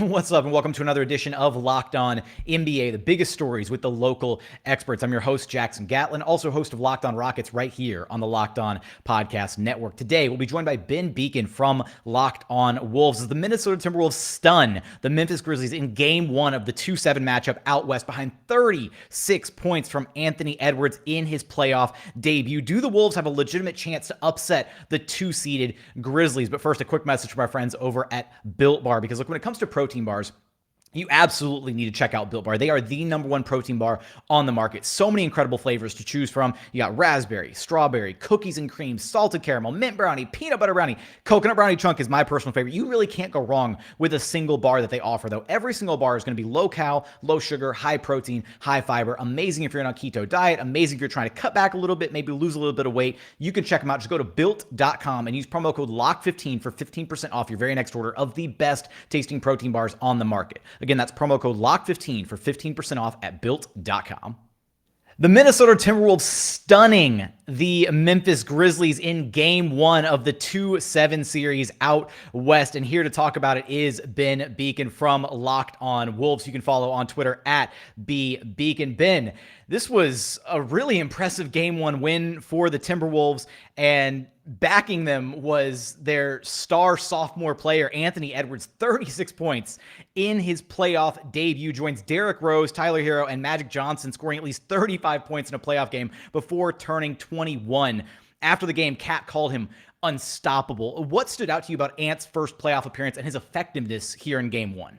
What's up, and welcome to another edition of Locked On NBA, the biggest stories with the local experts. I'm your host, Jackson Gatlin, also host of Locked On Rockets right here on the Locked On Podcast Network. Today, we'll be joined by Ben Beecken from Locked On Wolves as the Minnesota Timberwolves stun the Memphis Grizzlies in Game 1 of the 2-7 matchup out west behind 36 points from Anthony Edwards in his playoff debut. Do the Wolves have a legitimate chance to upset the 2-seeded Grizzlies? But first, a quick message from our friends over at Built Bar, because look, when it comes to protein bars, you absolutely need to check out Built Bar. They are the #1 protein bar on the market. So many incredible flavors to choose from. You got raspberry, strawberry, cookies and cream, salted caramel, mint brownie, peanut butter brownie, coconut brownie chunk is my personal favorite. You really can't go wrong with a single bar that they offer, though. Every single bar is going to be low cal, low sugar, high protein, high fiber. Amazing if you're on a keto diet. Amazing if you're trying to cut back a little bit, maybe lose a little bit of weight. You can check them out. Just go to built.com and use promo code LOCK15 for 15% off your very next order of the best tasting protein bars on the market. Again, that's promo code LOCK15 for 15% off at built.com. The Minnesota Timberwolves stunning the Memphis Grizzlies in Game 1 of the 2-7 series out west. And here to talk about it is Ben Beecken from Locked On Wolves. You can follow on Twitter at BBeacon. Ben, this was a really impressive Game 1 win for the Timberwolves, and backing them was their star sophomore player, Anthony Edwards. 36 points in his playoff debut, joins Derrick Rose, Tyler Hero, and Magic Johnson, scoring at least 35 points in a playoff game before turning 21. After the game, Cat called him unstoppable. What stood out to you about Ant's first playoff appearance and his effectiveness here in Game 1?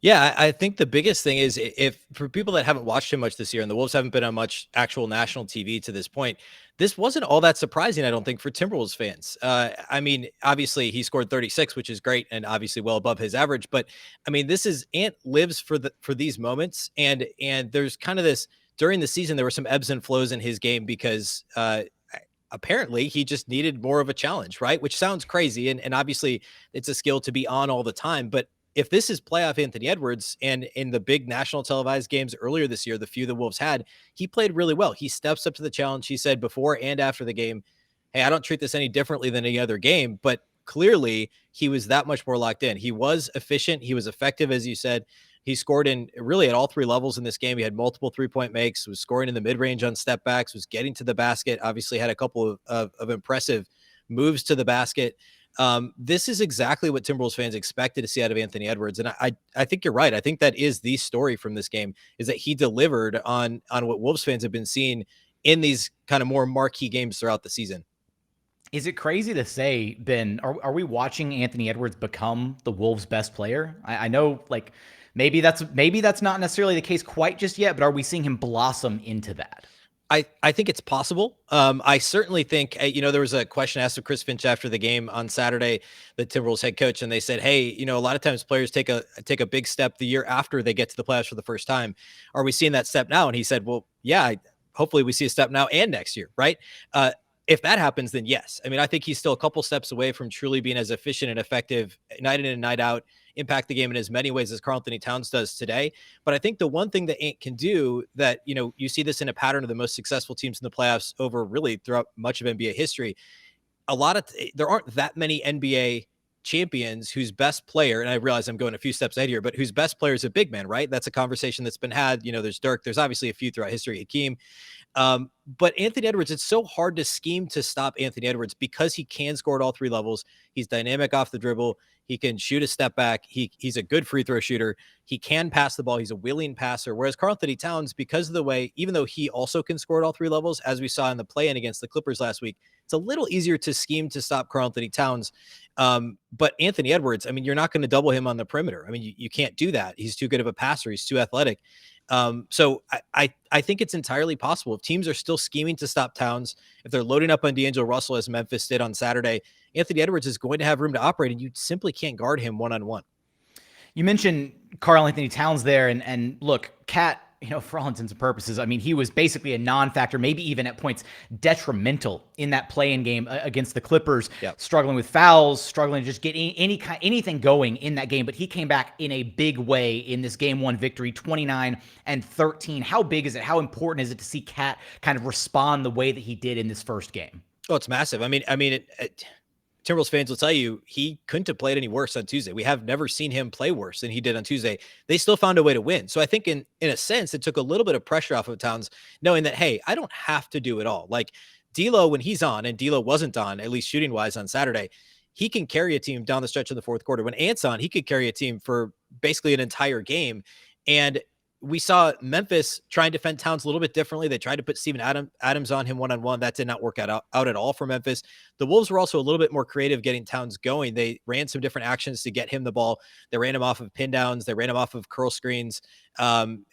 Yeah, I think the biggest thing is, if for people that haven't watched him much this year, and the Wolves haven't been on much actual national TV to this point, this wasn't all that surprising, I don't think, for Timberwolves fans. I mean, obviously he scored 36, which is great, and obviously well above his average. But I mean, this is Ant lives for these moments, and there's kind of this during the season there were some ebbs and flows in his game because apparently he just needed more of a challenge, right? Which sounds crazy, and obviously it's a skill to be on all the time, but if this is playoff Anthony Edwards, and in the big national televised games earlier this year, the few the Wolves had, he played really well. He steps up to the challenge. He said before and after the game, hey, I don't treat this any differently than any other game, but clearly he was that much more locked in. He was efficient. He was effective, as you said. He scored in really at all three levels in this game. He had multiple three-point makes, was scoring in the mid-range on step backs, was getting to the basket, obviously had a couple of impressive moves to the basket. This is exactly what Timberwolves fans expected to see out of Anthony Edwards. And I think you're right. I think that is the story from this game, is that he delivered on what Wolves fans have been seeing in these kind of more marquee games throughout the season. Is it crazy to say, Ben, are we watching Anthony Edwards become the Wolves' best player? I know, like, maybe that's not necessarily the case quite just yet, but are we seeing him blossom into that? I think it's possible. I certainly think, there was a question asked of Chris Finch after the game on Saturday, the Timberwolves head coach, and they said, hey, a lot of times players take a big step the year after they get to the playoffs for the first time. Are we seeing that step now? And he said, well, yeah, hopefully we see a step now and next year, right? If that happens, then yes. I mean, I think he's still a couple steps away from truly being as efficient and effective night in and night out, impact the game in as many ways as Karl Anthony-Towns does today. But I think the one thing that Ant can do that, you see this in a pattern of the most successful teams in the playoffs over really throughout much of NBA history. There aren't that many NBA champions whose best player, and I realize I'm going a few steps ahead here, but whose best player is a big man, right? That's a conversation that's been had. There's Dirk, there's obviously a few throughout history, Hakeem. But Anthony Edwards, it's so hard to scheme to stop Anthony Edwards because he can score at all three levels. He's dynamic off the dribble. He can shoot a step back. He's a good free throw shooter. He can pass the ball. He's a willing passer. Whereas KarlAnthony-Towns, because of the way, even though he also can score at all three levels, as we saw in the play-in against the Clippers last week, it's a little easier to scheme to stop Karl-Anthony-Towns. But Anthony Edwards, I mean, you're not going to double him on the perimeter. I mean, you can't do that. He's too good of a passer. He's too athletic. So I think it's entirely possible if teams are still scheming to stop Towns, if they're loading up on D'Angelo Russell as Memphis did on Saturday, Anthony Edwards is going to have room to operate, and you simply can't guard him one-on-one. You mentioned Karl-Anthony-Towns there, and look, Cat, for all intents and purposes, I mean, he was basically a non-factor, maybe even at points detrimental in that play-in game against the Clippers, struggling with fouls, struggling to just get anything going in that game. But he came back in a big way in this Game 1 victory, 29-13. How big is it? How important is it to see Cat kind of respond the way that he did in this first game? Oh, it's massive. I mean, Timberwolves fans will tell you he couldn't have played any worse on Tuesday. We have never seen him play worse than he did on Tuesday. They still found a way to win. So I think in a sense, it took a little bit of pressure off of Towns, knowing that, hey, I don't have to do it all. Like D'Lo, when he's on, and D'Lo wasn't on, at least shooting wise on Saturday, he can carry a team down the stretch of the fourth quarter. When Ant's on, he could carry a team for basically an entire game. And we saw Memphis try and defend Towns a little bit differently. They tried to put Steven Adams on him one-on-one. That did not work out at all for Memphis. The Wolves were also a little bit more creative getting Towns going. They ran some different actions to get him the ball. They ran him off of pin downs. They ran him off of curl screens, and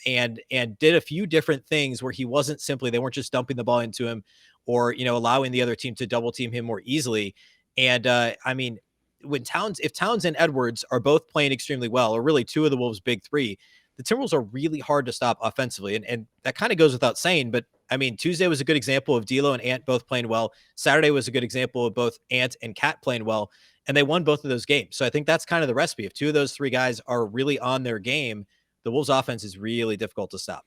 did a few different things where he wasn't simply, they weren't just dumping the ball into him or, allowing the other team to double team him more easily. And I mean, if Towns and Edwards are both playing extremely well, or really two of the Wolves' big three, the Timberwolves are really hard to stop offensively. And that kind of goes without saying, but I mean, Tuesday was a good example of D'Lo and Ant both playing well. Saturday was a good example of both Ant and Cat playing well, and they won both of those games. So I think that's kind of the recipe. If two of those three guys are really on their game, the Wolves offense is really difficult to stop.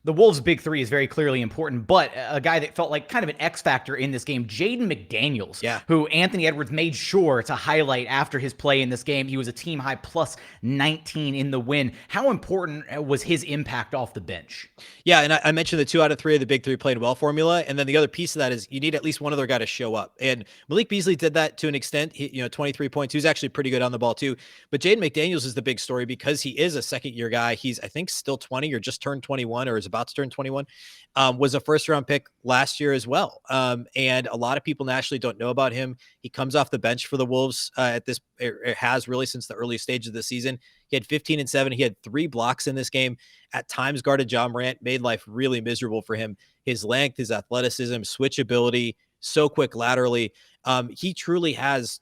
The Wolves' big three is very clearly important, but a guy that felt like kind of an X factor in this game, Jayden McDaniels, who Anthony Edwards made sure to highlight after his play in this game. He was a team high plus 19 in the win. How important was his impact off the bench? Yeah, and I mentioned the 2 out of 3 of the big three played well formula, and then the other piece of that is you need at least one other guy to show up. And Malik Beasley did that to an extent. He, 23 points. He was actually pretty good on the ball too. But Jaden McDaniels is the big story because he is a second-year guy. He's, I think, still 20 or just turned 21 or is about to turn 21. Was a first-round pick last year as well. And a lot of people nationally don't know about him. He comes off the bench for the Wolves it has really since the early stage of the season. He had 15 and 7. He had 3 blocks in this game. At times guarded Ja Morant, made life really miserable for him. His length, his athleticism, switchability, so quick laterally. He truly has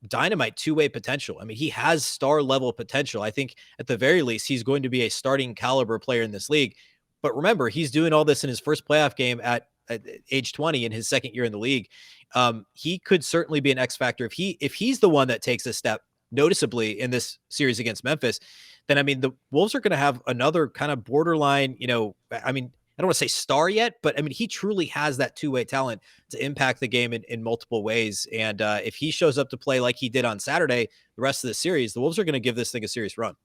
dynamite two-way potential. I mean, he has star level potential. I think at the very least, he's going to be a starting caliber player in this league. But remember, he's doing all this in his first playoff game at age 20 in his second year in the league. He could certainly be an X factor. If he's the one that takes a step noticeably in this series against Memphis, then I mean, the Wolves are going to have another kind of borderline, I mean, I don't want to say star yet, but I mean, he truly has that two-way talent to impact the game in multiple ways. And if he shows up to play like he did on Saturday, the rest of the series, the Wolves are going to give this thing a serious run.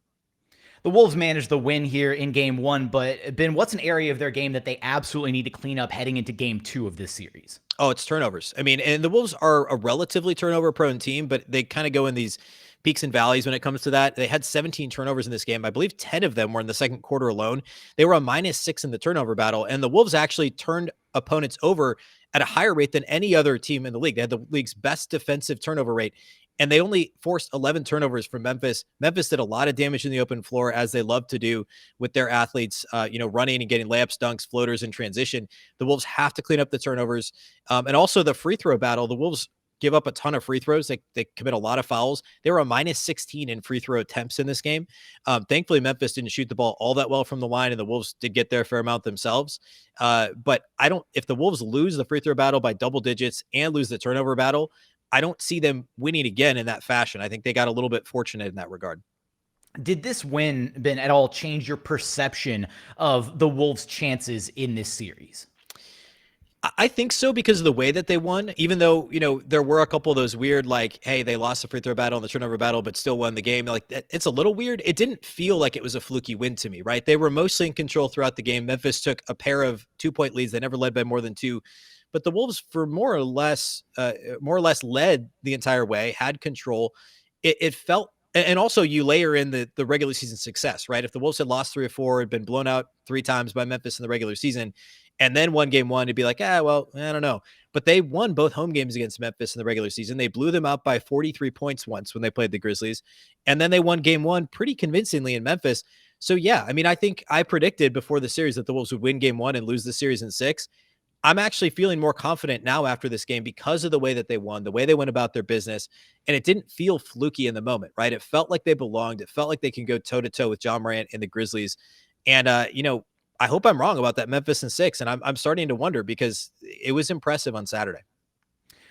The Wolves managed the win here in game 1, but Ben, what's an area of their game that they absolutely need to clean up heading into game 2 of this series? Oh, it's turnovers. I mean, and the Wolves are a relatively turnover-prone team, but they kind of go in these peaks and valleys when it comes to that. They had 17 turnovers in this game. I believe 10 of them were in the second quarter alone. They were a -6 in the turnover battle, and the Wolves actually turned opponents over at a higher rate than any other team in the league. They had the league's best defensive turnover rate, and they only forced 11 turnovers from Memphis. Memphis did a lot of damage in the open floor, as they love to do with their athletes, running and getting layups, dunks, floaters, in transition. The Wolves have to clean up the turnovers. And also the free throw battle. The Wolves give up a ton of free throws. They commit a lot of fouls. They were a -16 in free throw attempts in this game. Thankfully, Memphis didn't shoot the ball all that well from the line, and the Wolves did get there a fair amount themselves. But if the Wolves lose the free throw battle by double digits and lose the turnover battle, I don't see them winning again in that fashion. I think they got a little bit fortunate in that regard. Did this win, Ben, at all change your perception of the Wolves' chances in this series? I think so, because of the way that they won, even though, there were a couple of those weird, like, hey, they lost the free throw battle and the turnover battle, but still won the game. Like, it's a little weird. It didn't feel like it was a fluky win to me, right? They were mostly in control throughout the game. Memphis took a pair of 2-point leads. They never led by more than 2. But the Wolves, for more or less led the entire way, had control. It felt, and also you layer in the regular season success, right? If the Wolves had lost 3 or 4, had been blown out 3 times by Memphis in the regular season, and then won game 1, it'd be like, well, I don't know. But they won both home games against Memphis in the regular season. They blew them out by 43 points once when they played the Grizzlies. And then they won game 1 pretty convincingly in Memphis. So yeah, I mean, I think I predicted before the series that the Wolves would win game 1 and lose the series in 6. I'm actually feeling more confident now after this game because of the way that they won, the way they went about their business. And it didn't feel fluky in the moment, right? It felt like they belonged. It felt like they can go toe-to-toe with Ja Morant and the Grizzlies. And, I hope I'm wrong about that Memphis in 6. And I'm starting to wonder, because it was impressive on Saturday.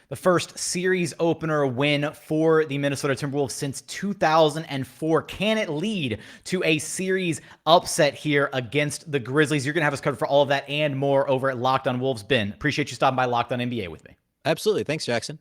The first series opener win for the Minnesota Timberwolves since 2004. Can it lead to a series upset here against the Grizzlies? You're going to have us covered for all of that and more over at Locked On Wolves. Ben, appreciate you stopping by Locked On NBA with me. Absolutely. Thanks, Jackson.